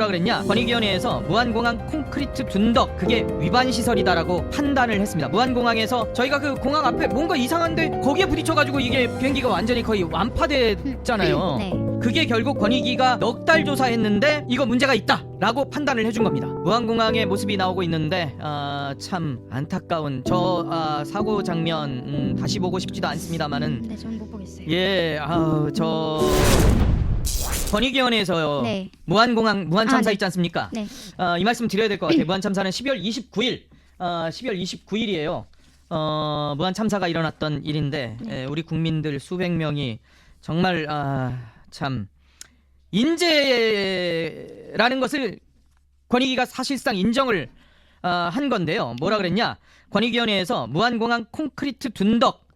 뭐라 그랬냐? 권익위원회에서 무안공항 콘크리트 둔덕 그게 위반 시설이다라고 판단을 했습니다. 무안공항에서 저희가 그 공항 앞에 뭔가 이상한데 거기에 부딪혀가지고 이게 비행기가 완전히 거의 완파됐잖아요. 네. 그게 결국 권익위가 넉 달 조사했는데 이거 문제가 있다라고 판단을 해준 겁니다. 무안공항의 모습이 나오고 있는데 참 안타까운 저 사고 장면 다시 보고 싶지도 않습니다만은 네, 저는 못 보겠어요. 예, 저 권익위원회에서 네. 무안 참사 네. 있지 않습니까? 네. 이 말씀 드려야 될 것 같아요. 무안 참사는 12월 29일, 12월 29일이에요. 무안 참사가 일어났던 일인데 네. 우리 국민들 수백 명이 정말 참 인재라는 것을 권익위가 사실상 인정을 한 건데요. 뭐라 그랬냐? 권익위원회에서 무안공항 콘크리트 둔덕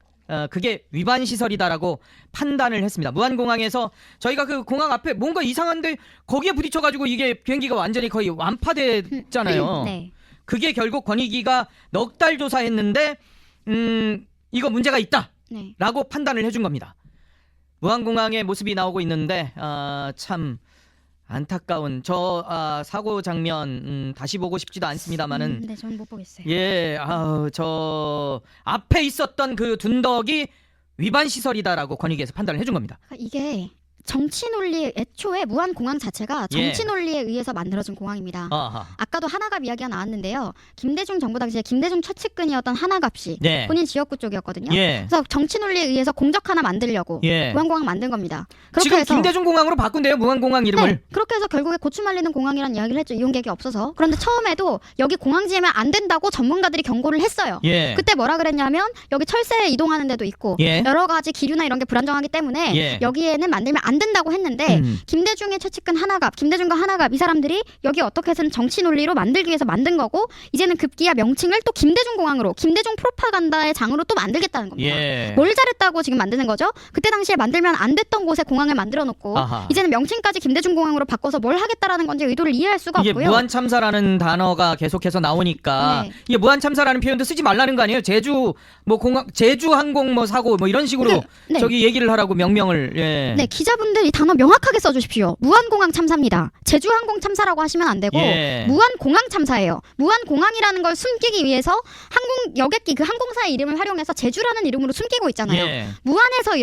그게 위반 시설이다라고 판단을 했습니다. 무안공항에서 저희가 그 공항 앞에 뭔가 이상한데 거기에 부딪혀가지고 이게 비행기가 완전히 거의 완파됐잖아요. 네. 그게 결국 권익위가 넉 달 조사했는데 이거 문제가 있다라고 네. 판단을 해준 겁니다. 무안공항의 모습이 나오고 있는데 참 안타까운 저 사고 장면 다시 보고 싶지도 않습니다만은 네, 저는 못 보겠어요. 예, 저 앞에 있었던 그 둔덕이 위반 시설이다라고 권익위에서 판단을 해준 겁니다. 이게 정치 논리, 애초에 무안공항 자체가 정치 예. 논리에 의해서 만들어진 공항입니다. 아하. 아까도 하나갑 이야기가 나왔는데요. 김대중 정부 당시에 김대중 최측근이었던 하나갑씨, 네. 본인 지역구 쪽이었거든요. 예. 그래서 정치 논리에 의해서 공적 하나 만들려고 예. 무안공항 만든 겁니다. 그렇게 지금 해서 김대중 공항으로 바꾼대요, 무안공항 이름을. 네, 그렇게 해서 결국에 고추 말리는 공항이라는 이야기를 했죠. 이용객이 없어서. 그런데 처음에도 여기 공항 지으면 안 된다고 전문가들이 경고를 했어요. 예. 그때 뭐라 그랬냐면 여기 철새 이동하는 데도 있고 예. 여러 가지 기류나 이런 게 불안정하기 때문에 예. 여기에는 만들면 안 된다고 했는데 김대중의 최측근 하나갑, 김대중과 하나갑 이 사람들이 여기 어떻게 해서는 정치 논리로 만들기 위해서 만든 거고 이제는 급기야 명칭을 또 김대중 공항으로 김대중 프로파간다의 장으로 또 만들겠다는 겁니다. 예. 뭘 잘했다고 지금 만드는 거죠? 그때 당시에 만들면 안 됐던 곳에 공항을 만들어 놓고 아하. 이제는 명칭까지 김대중 공항으로 바꿔서 뭘 하겠다라는 건지 의도를 이해할 수가 이게 없고요. 무안 참사라는 단어가 계속해서 나오니까 네. 이게 무안 참사라는 표현도 쓰지 말라는 거 아니에요? 제주 항공 뭐 사고 뭐 이런 식으로 네. 저기 얘기를 하라고 명명을. 예. 네, 기자분들 이 단어 명확하게 써주십시오. 무안공항 참사입니다. 제주항공 참사라고 하시면 안 되고 예. 무안공항 참사예요. 무안공항이라는 걸 숨기기 위해서 항공 여객기 그 항공사의 이름을 활용해서 제주라는 이름으로 숨기고 있잖아요. 예. 무안공항에서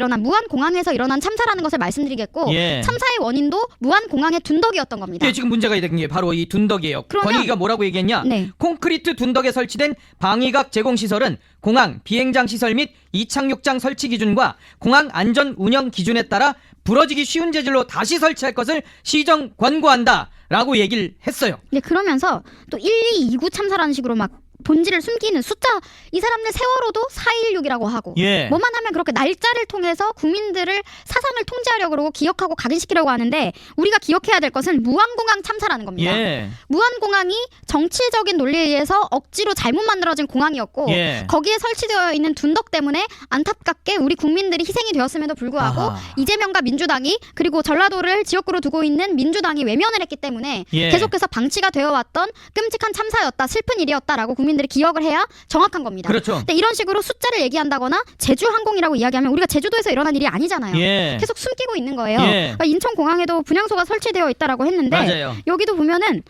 일어난 참사라는 것을 말씀드리겠고 예. 참사의 원인도 무안공항의 둔덕이었던 겁니다. 예, 지금 문제가 된 게 바로 이 둔덕이에요. 그러면- 권익위가 뭐라고 얘기했냐? 네. 콘크리트 둔덕에 설치된 방위각 제공 시설은 공항 비행장 시설 및 이착륙장 설치 기준과 공항 안전 운영 기준에 따라 부러지기 쉬운 재질로 다시 설치할 것을 시정 권고한다라고 얘기를 했어요. 네, 그러면서 또 1229 참사라는 식으로 막 본질을 숨기는 숫자 이 사람들 세월호도 4.16이라고 하고 예. 뭐만 하면 그렇게 날짜를 통해서 국민들을 사상을 통제하려고 그러고 기억하고 각인시키려고 하는데 우리가 기억해야 될 것은 무안공항 참사라는 겁니다. 예. 무안공항이 정치적인 논리에 의해서 억지로 잘못 만들어진 공항이었고 예. 거기에 설치되어 있는 둔덕 때문에 안타깝게 우리 국민들이 희생이 되었음에도 불구하고 아하. 이재명과 민주당이 그리고 전라도를 지역구로 두고 있는 민주당이 외면을 했기 때문에 예. 계속해서 방치가 되어 왔던 끔찍한 참사였다, 슬픈 일이었다라고 국민들이 기억을 해야 정확한 겁니다. 그렇죠. 근데 이런 식으로 숫자를 얘기한다거나 제주항공이라고 이야기하면 우리가 제주도에서 일어난 일이 아니잖아요. 예. 계속 숨기고 있는 거예요. 예. 그러니까 인천공항에도 분향소가 설치되어 있다라고 했는데 맞아요. 여기도 보면은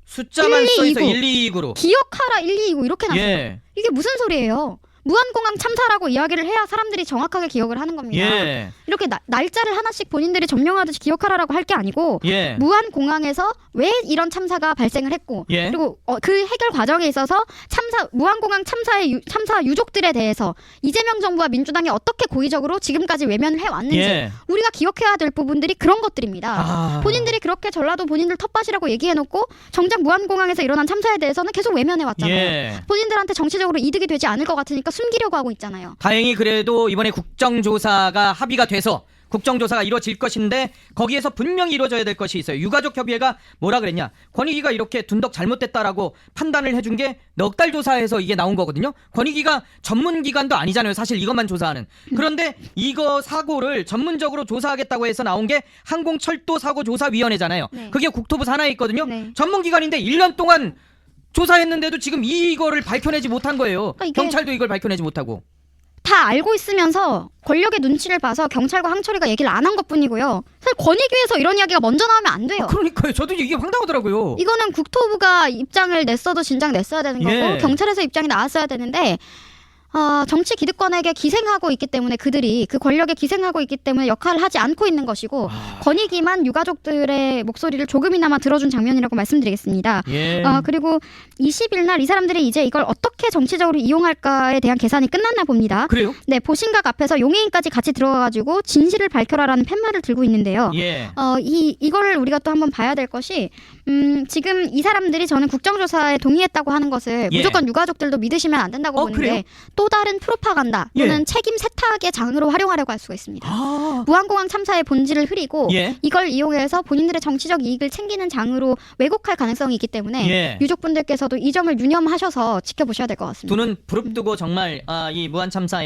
숫자만 써 있어 1229. 1229로. 기억하라 1229 이렇게 나왔어요. 예. 이게 무슨 소리예요? 무안공항 참사라고 이야기를 해야 사람들이 정확하게 기억을 하는 겁니다. 예. 이렇게 날짜를 하나씩 본인들이 점령하듯이 기억하라라고 할 게 아니고 예. 무안공항에서 왜 이런 참사가 발생을 했고 예. 그리고 그 해결 과정에 있어서 무안공항 참사 유족들에 대해서 이재명 정부와 민주당이 어떻게 고의적으로 지금까지 외면을 해왔는지 예. 우리가 기억해야 될 부분들이 그런 것들입니다. 아. 본인들이 그렇게 전라도 본인들 텃밭이라고 얘기해놓고 정작 무안공항에서 일어난 참사에 대해서는 계속 외면해왔잖아요. 예. 본인들한테 정치적으로 이득이 되지 않을 것 같으니까 숨기려고 하고 있잖아요. 다행히 그래도 이번에 국정조사가 합의가 돼서 국정조사가 이루어질 것인데 거기에서 분명히 이루어져야 될 것이 있어요. 유가족 협의회가 뭐라 그랬냐? 권익위가 이렇게 둔덕 잘못됐다라고 판단을 해준 게 넉 달 조사에서 이게 나온 거거든요. 권익위가 전문기관도 아니잖아요. 사실 이것만 조사하는. 그런데 이거 사고를 전문적으로 조사하겠다고 해서 나온 게 항공철도사고조사위원회잖아요. 네. 그게 국토부 산하에 있거든요. 네. 전문기관인데 1년 동안 조사했는데도 지금 이거를 밝혀내지 못한 거예요. 그러니까 이게- 경찰도 이걸 밝혀내지 못하고. 다 알고 있으면서 권력의 눈치를 봐서 경찰과 항철이가 얘기를 안 한 것뿐이고요. 사실 권익위에서 이런 이야기가 먼저 나오면 안 돼요. 그러니까요. 저도 이게 황당하더라고요. 이거는 국토부가 입장을 냈어도 진작 냈어야 되는 거고 예. 경찰에서 입장이 나왔어야 되는데 정치 기득권에게 기생하고 있기 때문에 그들이 그 권력에 기생하고 있기 때문에 역할을 하지 않고 있는 것이고 권익위만 유가족들의 목소리를 조금이나마 들어준 장면이라고 말씀드리겠습니다. 예. 그리고 20일 날 이 사람들이 이제 이걸 어떻게 정치적으로 이용할까에 대한 계산이 끝났나 봅니다. 그래요? 네, 보신각 앞에서 용해인까지 같이 들어가가지고 진실을 밝혀라라는 팻말을 들고 있는데요. 예. 이거를 우리가 또 한번 봐야 될 것이 지금 이 사람들이 저는 국정조사에 동의했다고 하는 것을 예. 무조건 유가족들도 믿으시면 안 된다고 그래요? 보는데 또 다른 프로파간다 또는 예. 책임 세탁의 장으로 활용하려고 할 수가 있습니다. 아. 무한공항 참사의 본질을 흐리고 예. 이걸 이용해서 본인들의 정치적 이익을 챙기는 장으로 왜곡할 가능성이 있기 때문에 예. 유족분들께서도 이 점을 유념하셔서 지켜보셔야 될 것 같습니다. 두 눈 부릅뜨고 정말 이 무한 참사에